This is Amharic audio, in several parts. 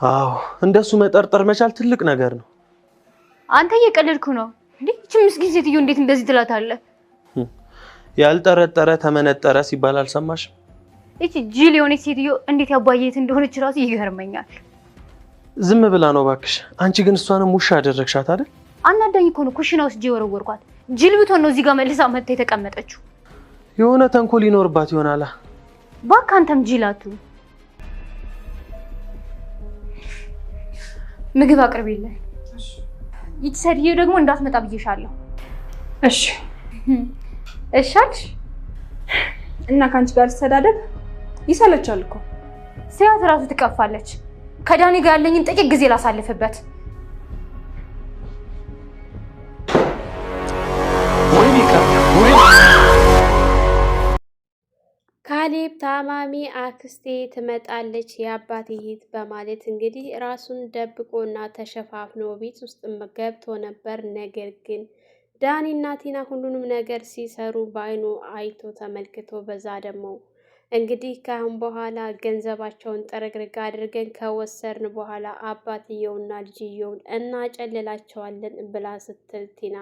አዎ እንደሱ መጠርጠር መቻል ትልቅ ነገር ነው። አንተ እየቀለድኩ ነው እንዴ? እቺ ምስኪን ሴትዮ እንዴት እንደዚህ ትላታለህ? ያልጠረጠረ ተመነጠረ ሲባል አልሰማሽም? እቺ ጅል የሆነች ሴትዮ እንዴት ያባየት እንደሆነች ራሱ ይገርመኛል። ዝም ብላ ነው እባክሽ። አንቺ ግን እሷንም ውሻ አደረግሻት አይደል? አናዳኝ እኮ ነው ኩሽና ውስጥ የወረወርኳት። ጅል ብትሆን ነው እዚህ ጋር መልሳ መጥታ የተቀመጠችው። የሆነ ተንኮል ይኖርባት ይሆናል። እባክህ አንተም ጅላቱ። ምግብ አቅርቢልኝ። ይቺ ሴትዮ ደግሞ እንዳትመጣ ብዬሻለሁ። እሺ እሻልሽ እና ካንቺ ጋር ተሰዳደብ ይሰለቻል እኮ። ሲያት ራሱ ትቀፋለች። ከዳኒ ጋር ያለኝን ጥቂት ጊዜ ላሳልፍበት። ካሌብ ታማሚ አክስቴ ትመጣለች የአባቴ እህት በማለት እንግዲህ ራሱን ደብቆና ተሸፋፍኖ ቤት ውስጥ ገብቶ ነበር። ነገር ግን ዳኒና ቲና ሁሉንም ነገር ሲሰሩ በአይኑ አይቶ ተመልክቶ በዛ ደግሞ እንግዲህ ካሁን በኋላ ገንዘባቸውን ጠረግርግ አድርገን ከወሰርን በኋላ አባትየውና ልጅየውን እናጨልላቸዋለን ብላ ስትል ቲና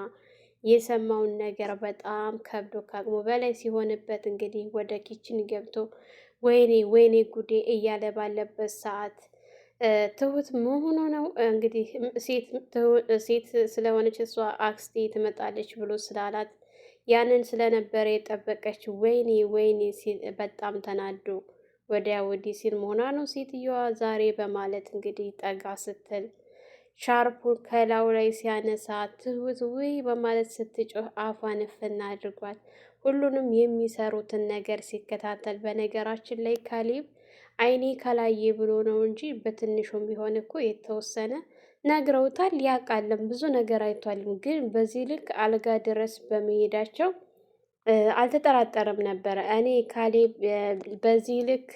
የሰማውን ነገር በጣም ከብዶ ከአቅሙ በላይ ሲሆንበት እንግዲህ ወደ ኪችን ገብቶ ወይኔ ወይኔ ጉዴ እያለ ባለበት ሰዓት ትሁት መሆኗ ነው እንግዲህ ሴት ስለሆነች እሷ አክስቴ ትመጣለች ብሎ ስላላት ያንን ስለነበረ የጠበቀች ወይኔ ወይኔ ሲል በጣም ተናዶ ወዲያ ወዲህ ሲል መሆኗ ነው ሴትየዋ ዛሬ በማለት እንግዲህ ጠጋ ስትል ሻርፑን ከላዩ ላይ ሲያነሳ ትሁት ውይ በማለት ስትጮህ አፏን እፍና አድርጓል። ሁሉንም የሚሰሩትን ነገር ሲከታተል በነገራችን ላይ ካሌብ አይኔ ከላየ ብሎ ነው እንጂ በትንሹም ቢሆን እኮ የተወሰነ ነግረውታል። ያውቃልም ብዙ ነገር አይቷልም። ግን በዚህ ልክ አልጋ ድረስ በመሄዳቸው አልተጠራጠረም ነበረ። እኔ ካሌብ በዚህ ልክ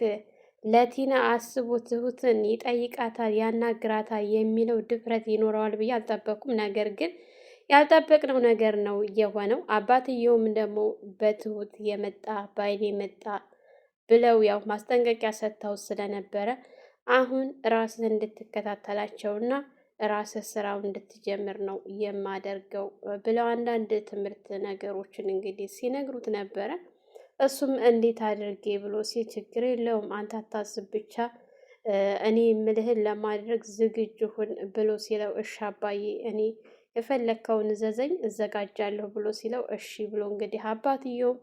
ለቲና አስቦ ትሁትን ይጠይቃታል፣ ያናግራታል የሚለው ድፍረት ይኖረዋል ብዬ አልጠበኩም። ነገር ግን ያልጠበቅነው ነገር ነው የሆነው። አባትየውም ደግሞ በትሁት የመጣ ባይኔ መጣ ብለው ያው ማስጠንቀቂያ ሰጥተው ስለነበረ አሁን ራስህ እንድትከታተላቸውና ራስህ ስራው እንድትጀምር ነው የማደርገው ብለው አንዳንድ ትምህርት ነገሮችን እንግዲህ ሲነግሩት ነበረ። እሱም እንዴት አድርጌ ብሎ ሲል ችግር የለውም አንተ አታስብ ብቻ እኔ ምልህን ለማድረግ ዝግጁ ሁን ብሎ ሲለው እሺ አባዬ እኔ የፈለግከውን እዘዘኝ እዘጋጃለሁ ብሎ ሲለው እሺ ብሎ እንግዲህ አባትየውም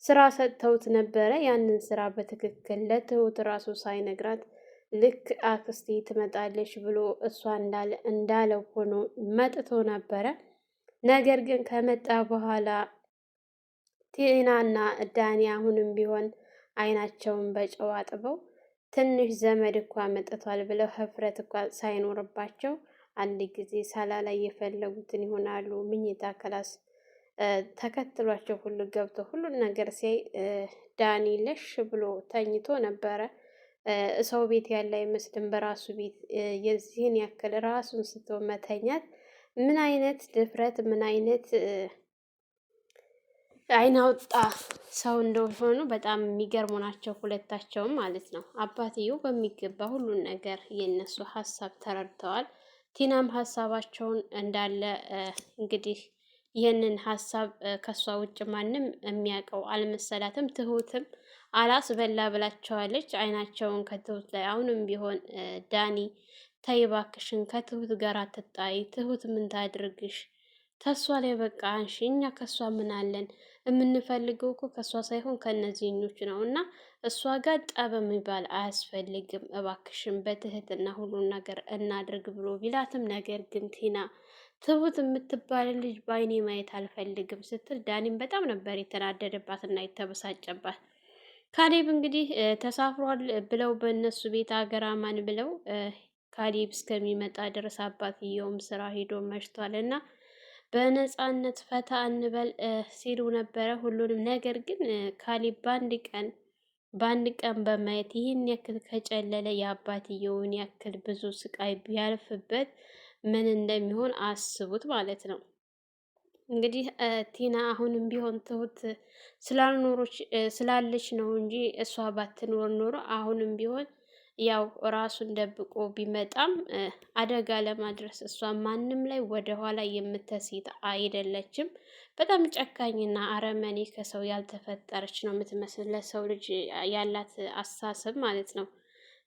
ስራ ሰጥተውት ነበረ። ያንን ስራ በትክክል ለትሁት ራሱ ሳይነግራት ልክ አክስቴ ትመጣለች ብሎ እሷ እንዳለው ሆኖ መጥቶ ነበረ። ነገር ግን ከመጣ በኋላ ቲናና ዳኒ አሁንም ቢሆን አይናቸውን በጨው አጥበው ትንሽ ዘመድ እኳ መጥቷል ብለው ህፍረት እኳ ሳይኖርባቸው አንድ ጊዜ ሳላ ላይ የፈለጉትን ይሆናሉ። ምኝታ ክላስ ተከትሏቸው ሁሉ ገብቶ ሁሉን ነገር ሲያይ ዳኒ ለሽ ብሎ ተኝቶ ነበረ። ሰው ቤት ያለ አይመስልም። በራሱ ቤት የዚህን ያክል ራሱን ስቶ መተኛት ምን አይነት ድፍረት ምን አይነት አይን አውጣ ሰው እንደሆኑ በጣም የሚገርሙ ናቸው ሁለታቸውም ማለት ነው። አባትየው በሚገባ ሁሉን ነገር የነሱ ሀሳብ ተረድተዋል። ቲናም ሀሳባቸውን እንዳለ እንግዲህ ይህንን ሀሳብ ከሷ ውጭ ማንም የሚያውቀው አልመሰላትም። ትሁትም አላስበላ ብላቸዋለች። አይናቸውን ከትሁት ላይ አሁንም ቢሆን ዳኒ ተይ እባክሽን ከትሁት ጋር አትጣይ፣ ትሁት ምን ታድርግሽ? ተሷ ላይ በቃ አንሺ፣ እኛ ከሷ ምን አለን? የምንፈልገው እኮ ከሷ ሳይሆን ከነዚህኞች ነው። እና እሷ ጋር ጠብ የሚባል አያስፈልግም፣ እባክሽን በትህትና ሁሉን ነገር እናድርግ ብሎ ቢላትም ነገር ግን ቲና ትሁት የምትባል ልጅ በአይኔ ማየት አልፈልግም ስትል ዳኒም በጣም ነበር የተናደደባትና የተበሳጨባት። ካሌብ እንግዲህ ተሳፍሯል ብለው በእነሱ ቤት አገራማን ብለው ካሌብ እስከሚመጣ ድረስ አባትየውም ስራ ሄዶ መሽቷል እና በነፃነት ፈታ እንበል ሲሉ ነበረ ሁሉንም። ነገር ግን ካሌብ በአንድ ቀን በማየት ይህን ያክል ከጨለለ የአባትየውን ያክል ብዙ ስቃይ ቢያልፍበት ምን እንደሚሆን አስቡት ማለት ነው። እንግዲህ ቲና አሁንም ቢሆን ትሁት ስላለች ነው እንጂ እሷ ባትኖር ኖሮ አሁንም ቢሆን ያው ራሱን ደብቆ ቢመጣም አደጋ ለማድረስ እሷ ማንም ላይ ወደኋላ የምትሴት አይደለችም። በጣም ጨካኝና አረመኔ ከሰው ያልተፈጠረች ነው የምትመስል፣ ለሰው ልጅ ያላት አስተሳሰብ ማለት ነው።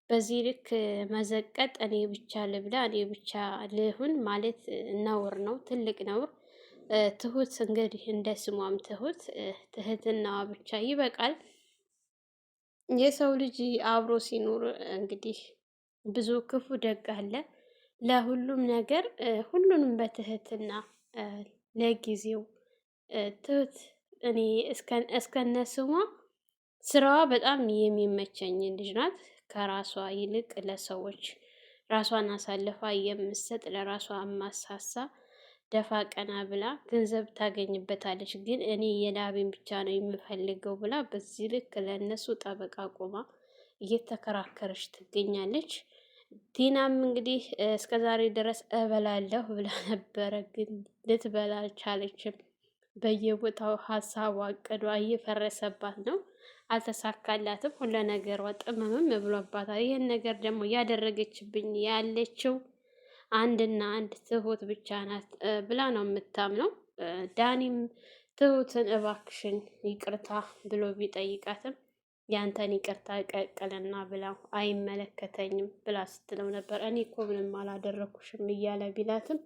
በዚህ ልክ መዘቀጥ፣ እኔ ብቻ ልብላ፣ እኔ ብቻ ልሁን ማለት ነውር ነው፣ ትልቅ ነውር። ትሁት እንግዲህ እንደ ስሟም ትሁት ትህትናዋ ብቻ ይበቃል። የሰው ልጅ አብሮ ሲኖር እንግዲህ ብዙ ክፉ ደግ አለ። ለሁሉም ነገር ሁሉንም በትህትና ለጊዜው ትሁት እኔ እስከነ ስሟ ስራዋ በጣም የሚመቸኝ ልጅ ናት። ከራሷ ይልቅ ለሰዎች ራሷን አሳልፋ የምትሰጥ፣ ለራሷ ማሳሳ፣ ደፋ ቀና ብላ ገንዘብ ታገኝበታለች። ግን እኔ የላቤን ብቻ ነው የምፈልገው ብላ በዚህ ልክ ለእነሱ ጠበቃ ቆማ እየተከራከረች ትገኛለች። ቲናም እንግዲህ እስከዛሬ ድረስ እበላለሁ ብላ ነበረ፣ ግን ልትበላ አልቻለችም። በየቦታው ሀሳቧ እቅዷ እየፈረሰባት ነው። አልተሳካላትም። ሁሉ ነገሯ ጥምምም ብሎባታል። ይህን ነገር ደግሞ እያደረገችብኝ ያለችው አንድና አንድ ትሁት ብቻ ናት ብላ ነው የምታምነው። ዳኒም ትሁትን እባክሽን ይቅርታ ብሎ ቢጠይቃትም ያንተን ይቅርታ ቀቅልና ብላው አይመለከተኝም ብላ ስትለው ነበር። እኔ እኮ ምንም አላደረኩሽም እያለ ቢላትም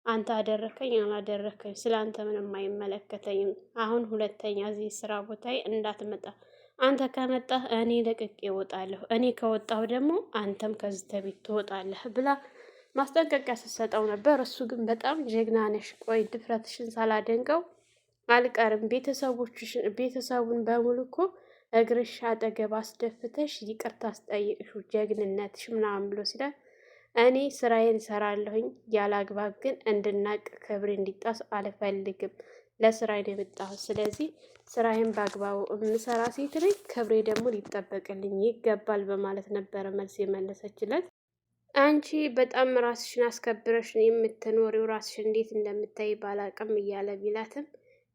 አንተ አደረከኝ አላደረከኝ ስለ አንተ ምንም አይመለከተኝም። አሁን ሁለተኛ እዚህ ስራ ቦታዬ እንዳትመጣ፣ አንተ ከመጣህ እኔ ለቅቄ እወጣለሁ፣ እኔ ከወጣሁ ደግሞ አንተም ከዚህ ቤት ትወጣለህ ብላ ማስጠንቀቂያ ስትሰጠው ነበር። እሱ ግን በጣም ጀግና ነሽ፣ ቆይ ድፍረትሽን ሳላደንቀው አልቀርም፣ ቤተሰቡን በሙሉ እኮ እግርሽ አጠገብ አስደፍተሽ ይቅርታ አስጠይቅሽ ጀግንነትሽ ምናምን ብሎ ሲላል እኔ ስራዬን እሰራለሁኝ፣ ያለ አግባብ ግን እንድናቅ ክብሬ እንዲጣስ አልፈልግም። ለስራዬ ነው የመጣሁት። ስለዚህ ስራዬን በአግባቡ የምሰራ ሴት ነኝ፣ ክብሬ ደግሞ ሊጠበቅልኝ ይገባል በማለት ነበረ መልስ የመለሰችለት። አንቺ በጣም ራስሽን አስከብረሽ ነው የምትኖሪው፣ ራስሽን እንዴት እንደምታይ ባላቅም እያለ ቢላትም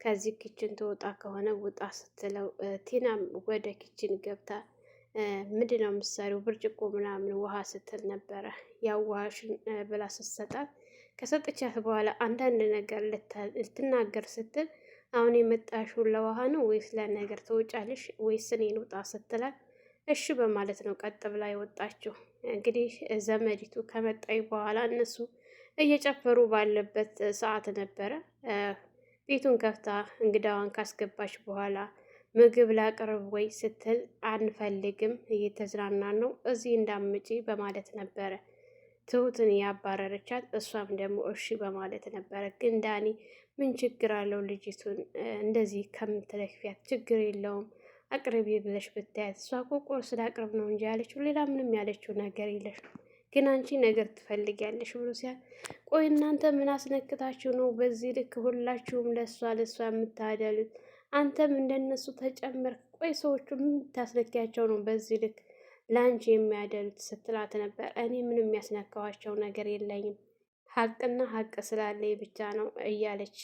ከዚህ ኪችን ትወጣ ከሆነ ውጣ ስትለው ቲናም ወደ ኪችን ገብታ ምንድን ነው የምትሰሪው ብርጭቆ ምናምን ውሃ ስትል ነበረ። ያው ውሃሽን ብላ ስትሰጣት ከሰጠቻት በኋላ አንዳንድ ነገር ልትናገር ስትል አሁን የመጣሽው ለውሃ ነው ወይስ ለነገር ትወጫለሽ ወይስ እኔ ልውጣ ስትላት እሺ በማለት ነው ቀጥ ብላ የወጣችው። እንግዲህ ዘመዲቱ ከመጣይ በኋላ እነሱ እየጨፈሩ ባለበት ሰዓት ነበረ ቤቱን ከፍታ እንግዳዋን ካስገባች በኋላ ምግብ ላቅርብ ወይ ስትል አንፈልግም፣ እየተዝናናን ነው፣ እዚህ እንዳምጪ በማለት ነበረ ትሁትን ያባረረቻት። እሷም ደግሞ እሺ በማለት ነበረ። ግን ዳኒ ምን ችግር አለው ልጅቱን እንደዚህ ከምትለክፊያት? ችግር የለውም አቅርቢ ብለሽ ብታያት፣ እሷ እኮ ቁርስ ላቅርብ ነው እንጂ ያለችው ሌላ ምንም ያለችው ነገር የለሽ፣ ግን አንቺ ነገር ትፈልጊያለሽ ብሎ ሲያል፣ ቆይ እናንተ ምን አስነክታችሁ ነው በዚህ ልክ ሁላችሁም ለእሷ የምታደሉት? አንተም እንደነሱ ተጨመርክ። ቆይ ሰዎቹ ምን ታስነኪያቸው ነው በዚህ ልክ ለአንቺ የሚያደሉት ስትላት ነበር። እኔ ምንም የሚያስነካዋቸው ነገር የለኝም፣ ሀቅና ሀቅ ስላለኝ ብቻ ነው እያለች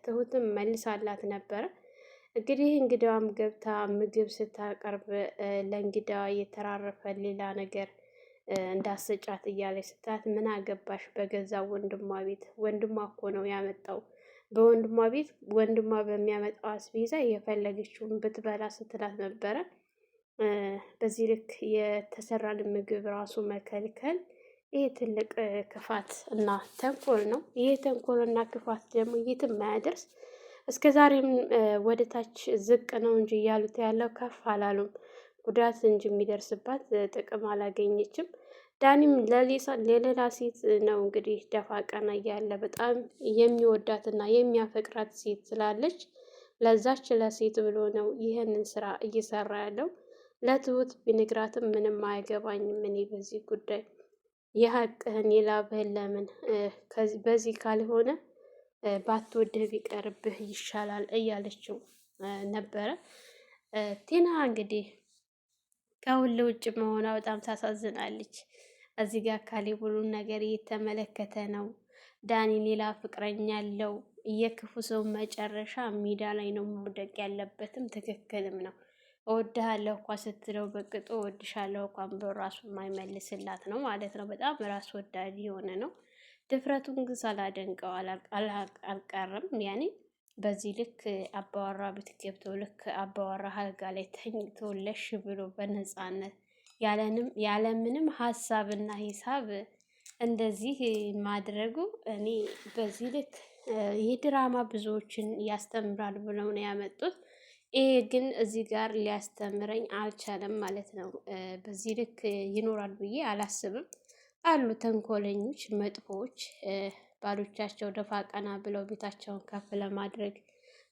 ትሁትም መልሳላት ነበረ። እንግዲህ እንግዳዋም ገብታ ምግብ ስታቀርብ ለእንግዳዋ የተራረፈ ሌላ ነገር እንዳሰጫት እያለች ስታት ምን አገባሽ በገዛ ወንድሟ ቤት፣ ወንድሟ እኮ ነው ያመጣው፣ በወንድሟ ቤት ወንድሟ በሚያመጣው አስቤዛ የፈለገችውን ብትበላ ስትላት ነበረ። በዚህ ልክ የተሰራን ምግብ ራሱ መከልከል ይህ ትልቅ ክፋት እና ተንኮል ነው። ይህ ተንኮል እና ክፋት ደግሞ የትም አያደርስ። እስከ ዛሬም ወደ ታች ዝቅ ነው እንጂ እያሉት ያለው ከፍ አላሉም። ጉዳት እንጂ የሚደርስባት ጥቅም አላገኘችም። ዳኒም ለሌላ ሴት ነው እንግዲህ ደፋ ቀና እያለ በጣም የሚወዳትና የሚያፈቅራት ሴት ስላለች ለዛች ለሴት ብሎ ነው ይህንን ስራ እየሰራ ያለው። ለትሁት ቢነግራትም ምንም አያገባኝም እኔ በዚህ ጉዳይ፣ የሀቅህን የላብህን ለምን በዚህ ካልሆነ ባትወድህ ቢቀርብህ ይሻላል እያለችው ነበረ። ቲና እንግዲህ ከሁሉ ውጭ መሆኗ በጣም ታሳዝናለች። እዚህ ጋር ካሌብ ሁሉን ነገር እየተመለከተ ነው። ዳኒ ሌላ ፍቅረኛ አለው። የክፉ ሰው መጨረሻ ሜዳ ላይ ነው መውደቅ ያለበትም ትክክልም ነው። እወድሃለሁ እንኳ ስትለው በቅጡ እወድሻለሁ እንኳን ብሎ ራሱ የማይመልስላት ነው ማለት ነው። በጣም ራስ ወዳድ የሆነ ነው። ድፍረቱን ግን ሳላደንቀው አልቀርም። ያኔ በዚህ ልክ አባወራ ቤት ገብቶ ልክ አባወራ አልጋ ላይ ተኝቶ ለሽ ብሎ በነፃነት ያለምንም ሀሳብና ሂሳብ እንደዚህ ማድረጉ እኔ በዚህ ልክ ይህ ድራማ ብዙዎችን ያስተምራል ብለው ነው ያመጡት። ይሄ ግን እዚህ ጋር ሊያስተምረኝ አልቻለም ማለት ነው። በዚህ ልክ ይኖራል ብዬ አላስብም። አሉ ተንኮለኞች፣ መጥፎዎች ባሎቻቸው ደፋ ቀና ብለው ቤታቸውን ከፍ ለማድረግ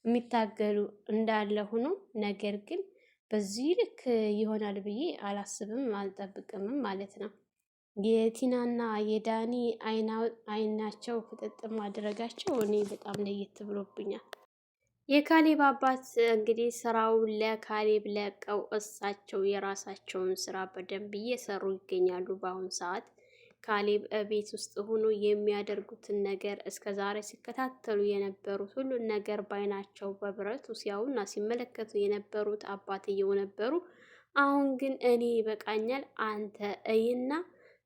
የሚታገሉ እንዳለ ሆኖ ነገር ግን በዚህ ልክ ይሆናል ብዬ አላስብም አልጠብቅምም ማለት ነው። የቲናና የዳኒ አይናቸው ፍጥጥ ማድረጋቸው እኔ በጣም ለየት ብሎብኛል። የካሌብ አባት እንግዲህ ስራውን ለካሌብ ለቀው እሳቸው የራሳቸውን ስራ በደንብ እየሰሩ ይገኛሉ። በአሁኑ ሰዓት ካሌብ ቤት ውስጥ ሆኖ የሚያደርጉትን ነገር እስከ ዛሬ ሲከታተሉ የነበሩት ሁሉን ነገር ባይናቸው በብረቱ ሲያዩና ሲመለከቱ የነበሩት አባትየው ነበሩ። አሁን ግን እኔ ይበቃኛል፣ አንተ እይና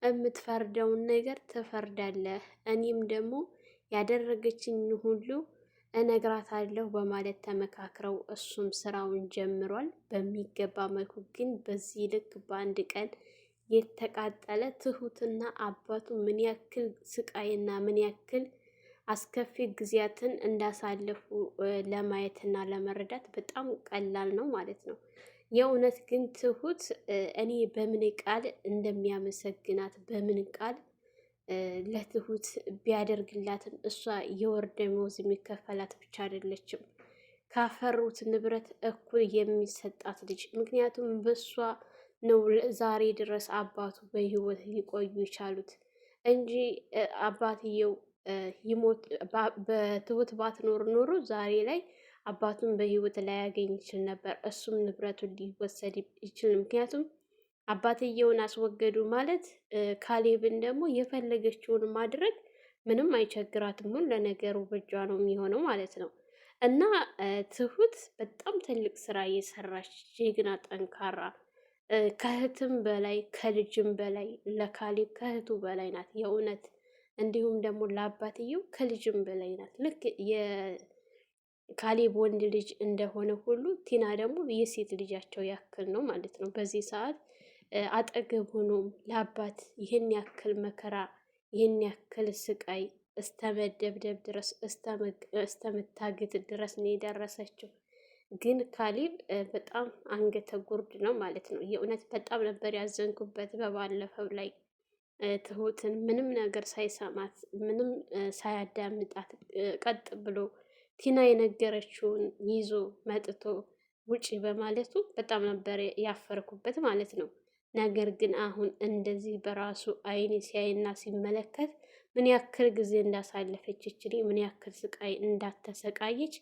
የምትፈርደውን ነገር ትፈርዳለህ፣ እኔም ደግሞ ያደረገችኝ ሁሉ እነግራታለሁ በማለት ተመካክረው እሱም ስራውን ጀምሯል በሚገባ መልኩ። ግን በዚህ ልክ በአንድ ቀን የተቃጠለ ትሁትና አባቱ ምን ያክል ስቃይና ምን ያክል አስከፊ ጊዜያትን እንዳሳለፉ ለማየትና ለመረዳት በጣም ቀላል ነው ማለት ነው። የእውነት ግን ትሁት እኔ በምን ቃል እንደሚያመሰግናት በምን ቃል ለትሁት ቢያደርግላትም እሷ የወር ደመወዝ የሚከፈላት ብቻ አይደለችም፣ ካፈሩት ንብረት እኩል የሚሰጣት ልጅ። ምክንያቱም በእሷ ነው ዛሬ ድረስ አባቱ በህይወት ሊቆዩ የቻሉት እንጂ አባትየው ይሞት በትሁት ባትኖር ኖሮ ዛሬ ላይ አባቱን በህይወት ላያገኝ ይችል ነበር። እሱም ንብረቱን ሊወሰድ ይችል። ምክንያቱም አባትየውን አስወገዱ ማለት ካሌብን ደግሞ የፈለገችውን ማድረግ ምንም አይቸግራትም። ሁሉ ለነገሩ በእጇ ነው የሚሆነው ማለት ነው። እና ትሁት በጣም ትልቅ ስራ እየሰራች ጀግና፣ ጠንካራ ከእህትም በላይ ከልጅም በላይ ለካሌብ ከእህቱ በላይ ናት የእውነት። እንዲሁም ደግሞ ለአባትየው ከልጅም በላይ ናት። ልክ የካሌብ ወንድ ልጅ እንደሆነ ሁሉ ቲና ደግሞ የሴት ልጃቸው ያክል ነው ማለት ነው። በዚህ ሰዓት አጠገብ ሆኖም ለአባት ይህን ያክል መከራ ይህን ያክል ስቃይ እስተመደብደብ ድረስ እስተመታገት ድረስ ነው የደረሰችው። ግን ካሌብ በጣም አንገተ ጉርድ ነው ማለት ነው። የእውነት በጣም ነበር ያዘንኩበት በባለፈው ላይ ትሁትን ምንም ነገር ሳይሰማት ምንም ሳያዳምጣት ቀጥ ብሎ ቲና የነገረችውን ይዞ መጥቶ ውጪ በማለቱ በጣም ነበር ያፈርኩበት ማለት ነው። ነገር ግን አሁን እንደዚህ በራሱ አይን ሲያይና ሲመለከት ምን ያክል ጊዜ እንዳሳለፈች ይችል ምን ያክል ስቃይ እንዳተሰቃየች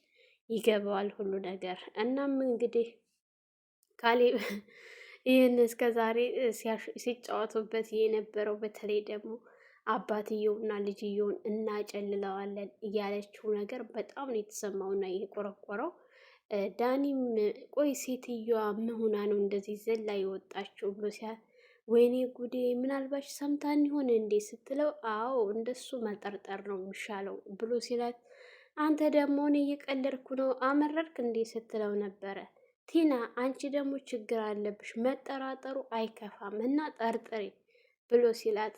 ይገባዋል ሁሉ ነገር። እናም እንግዲህ ካሌብ ይህን እስከ ዛሬ ሲጫወቱበት የነበረው በተለይ ደግሞ አባትየውና ልጅየውን እናጨልለዋለን እያለችው ነገር በጣም ነው የተሰማውና የቆረቆረው። ዳኒም ቆይ ሴትዮዋ ምን ነው እንደዚህ ዘላ የወጣችው ብሎ ወይኔ ጉዴ ምናልባች ሰምታን ይሆን እንዴ ስትለው አዎ እንደሱ መጠርጠር ነው የሚሻለው ብሎ ሲላት አንተ ደግሞ እኔ እየቀለድኩ ነው አመረርክ እንዴ ስትለው ነበረ። ቲና አንቺ ደግሞ ችግር አለብሽ፣ መጠራጠሩ አይከፋም እና ጠርጥሬ ብሎ ሲላት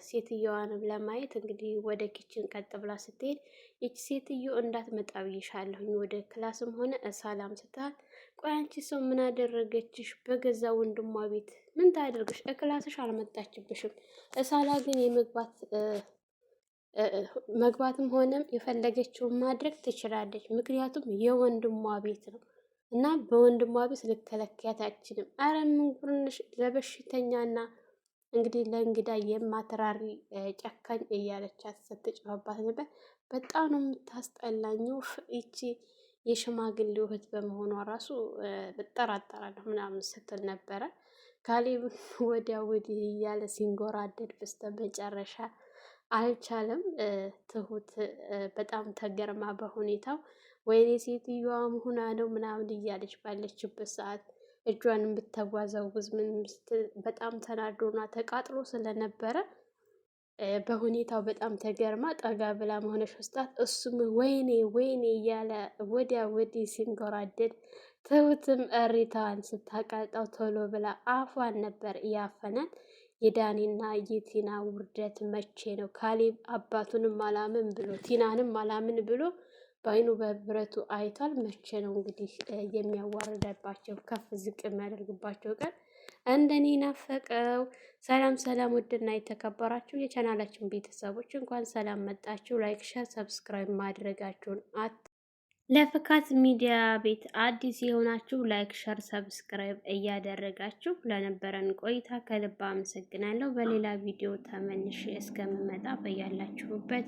ሴትዮዋንም ለማየት እንግዲህ ወደ ኪችን ቀጥ ብላ ስትሄድ ይቺ ሴትዮ እንዳትመጣ ብዬሻለሁኝ ወደ ክላስም ሆነ እሳላም ስትል ቆይ አንቺ ሰው ምን አደረገችሽ? በገዛ ወንድሟ ቤት ምን ታደርግሽ? እክላስሽ አልመጣችብሽም። እሳላ ግን መግባትም ሆነም የፈለገችውን ማድረግ ትችላለች። ምክንያቱም የወንድሟ ቤት ነው እና በወንድሟ ቤት ልከለከያት አችልም። አረ ምን ጉርንሽ ለበሽተኛና እንግዲህ ለእንግዳ የማትራሪ ጨካኝ እያለቻት ስትጨዋባት ነበር። በጣም ነው የምታስጠላኝ። ይቺ የሽማግሌ እህት በመሆኗ ራሱ እጠራጠራለሁ ምናምን ስትል ነበረ። ካሌብ ወዲያ ወዲህ እያለ ሲንጎራደድ በስተ መጨረሻ አልቻለም። ትሁት በጣም ተገርማ በሁኔታው ወይኔ ሴትዮዋ መሆና ነው ምናምን እያለች ባለችበት ሰዓት እጇንም ብታዋዛውዝ ምን በጣም ተናዶና ተቃጥሎ ስለነበረ በሁኔታው በጣም ተገርማ ጠጋ ብላ መሆነሽ ወስጣት እሱም ወይኔ ወይኔ እያለ ወዲያ ወዲህ ሲንጎራደድ ትሁትም እሪታዋን ስታቃጣው ቶሎ ብላ አፏን ነበር እያፈናት። የዳኒና የቲና ውርደት መቼ ነው? ካሌብ አባቱንም አላምን ብሎ ቲናንም አላምን ብሎ በአይኑ በብረቱ አይቷል። መቼ ነው እንግዲህ የሚያዋርዳባቸው ከፍ ዝቅ የሚያደርግባቸው ቀን እንደኔ ናፈቀው። ሰላም ሰላም፣ ውድና የተከበራችሁ የቻናላችን ቤተሰቦች እንኳን ሰላም መጣችሁ። ላይክ፣ ሸር፣ ሰብስክራይብ ማድረጋችሁን ለፍካት ሚዲያ ቤት አዲስ የሆናችሁ ላይክ፣ ሸር፣ ሰብስክራይብ እያደረጋችሁ ለነበረን ቆይታ ከልብ አመሰግናለሁ። በሌላ ቪዲዮ ተመልሼ እስከምመጣ በያላችሁበት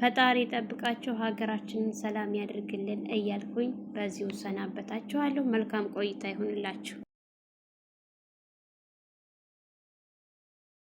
ፈጣሪ ጠብቃችሁ ሀገራችንን ሰላም ያድርግልን እያልኩኝ በዚሁ ሰናበታችኋለሁ። መልካም ቆይታ ይሁንላችሁ።